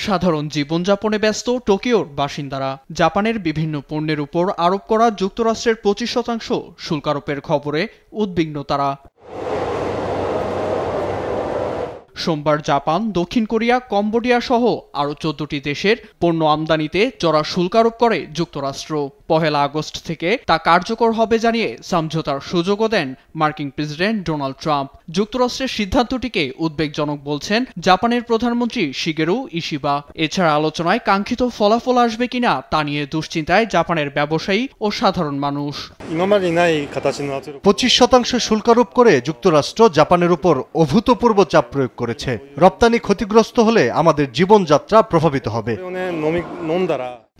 সাধারণ জীবনযাপনে ব্যস্ত টোকিওর বাসিন্দারা জাপানের বিভিন্ন পণ্যের উপর আরোপ করা যুক্তরাষ্ট্রের 25% শুল্ক আরোপের খবরে উদ্বিগ্ন তারা। সোমবার জাপান, দক্ষিণ কোরিয়া, কম্বোডিয়া সহ আরও 14টি দেশের পণ্য আমদানিতে চড়া শুল্ক আরোপ করে যুক্তরাষ্ট্র। 1 আগস্ট থেকে তা কার্যকর হবে জানিয়ে সমঝোতার সুযোগও দেন মার্কিন প্রেসিডেন্ট ডোনাল্ড ট্রাম্প। যুক্তরাষ্ট্রের সিদ্ধান্তটিকে উদ্বেগজনক বলছেন জাপানের প্রধানমন্ত্রী শিগেরু ইশিবা। এছাড়া আলোচনায় কাঙ্ক্ষিত ফলাফল আসবে কিনা তা নিয়ে দুশ্চিন্তায় জাপানের ব্যবসায়ী ও সাধারণ মানুষ। 25% শুল্ক আরোপ করে যুক্তরাষ্ট্র জাপানের উপর অভূতপূর্ব চাপ প্রয়োগ করেছে। রপ্তানি ক্ষতিগ্রস্ত হলে আমাদের জীবনযাত্রা প্রভাবিত হবে।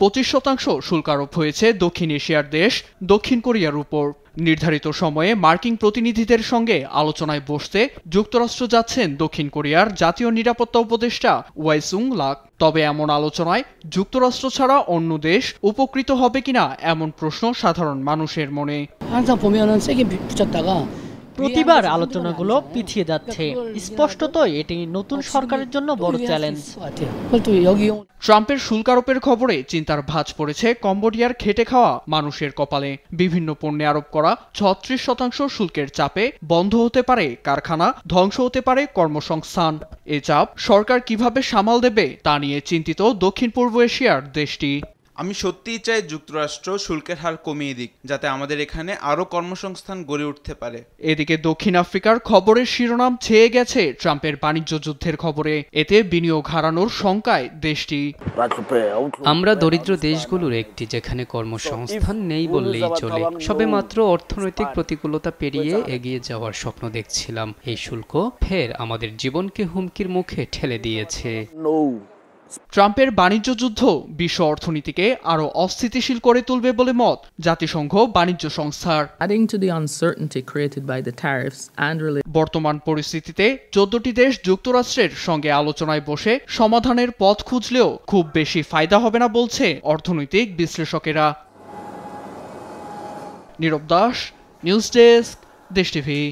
25% শুল্ক আরোপ হয়েছে দক্ষিণ এশিয়ার দেশ দক্ষিণ কোরিয়ার উপর। নির্ধারিত সময়ে মার্কিন প্রতিনিধিদের সঙ্গে আলোচনায় বসতে যুক্তরাষ্ট্র যাচ্ছেন দক্ষিণ কোরিয়ার জাতীয় নিরাপত্তা উপদেষ্টা ওয়াইসুং লাক। তবে এমন আলোচনায় যুক্তরাষ্ট্র ছাড়া অন্য দেশ উপকৃত হবে কিনা এমন প্রশ্ন সাধারণ মানুষের মনে। প্রতিবার আলোচনাগুলো পিছিয়ে যাচ্ছে। স্পষ্টতই এটি নতুন সরকারের জন্য বড় চ্যালেঞ্জ। ট্রাম্পের শুল্ক আরোপের খবরে চিন্তার ভাঁজ পড়েছে কম্বোডিয়ার খেটে খাওয়া মানুষের কপালে। বিভিন্ন পণ্যে আরোপ করা 36% শুল্কের চাপে বন্ধ হতে পারে কারখানা, ধ্বংস হতে পারে কর্মসংস্থান। এ চাপ সরকার কিভাবে সামাল দেবে তা নিয়ে চিন্তিত দক্ষিণ পূর্ব এশিয়ার দেশটি। আমি সত্যিই চাই যুক্তরাষ্ট্র শুল্কের হার কমিয়ে দিক, যাতে আমাদের এখানে আরও কর্মসংস্থান গড়ে উঠতে পারে। এদিকে দক্ষিণ আফ্রিকার খবরের শিরোনাম ছেয়ে গেছে ট্রাম্পের বাণিজ্য যুদ্ধের খবরে। এতে বিনিয়োগ হারানোর শঙ্কায় দেশটি। আমরা দরিদ্র দেশগুলোর একটি, যেখানে কর্মসংস্থান নেই বললেই চলে। সবেমাত্র অর্থনৈতিক প্রতিকূলতা পেরিয়ে এগিয়ে যাওয়ার স্বপ্ন দেখছিলাম। এই শুল্ক ফের আমাদের জীবনকে হুমকির মুখে ঠেলে দিয়েছে। ট্রাম্পের বাণিজ্য যুদ্ধ বিশ্ব অর্থনীতিকে আরও অস্থিতিশীল করে তুলবে বলে মত জাতিসংঘ বাণিজ্য সংস্থার। বর্তমান পরিস্থিতিতে 14টি দেশ যুক্তরাষ্ট্রের সঙ্গে আলোচনায় বসে সমাধানের পথ খুঁজলেও খুব বেশি ফায়দা হবে না বলছে অর্থনৈতিক বিশ্লেষকেরা। নীরব দাস, নিউজ ডেস্ক, দেশ টিভি।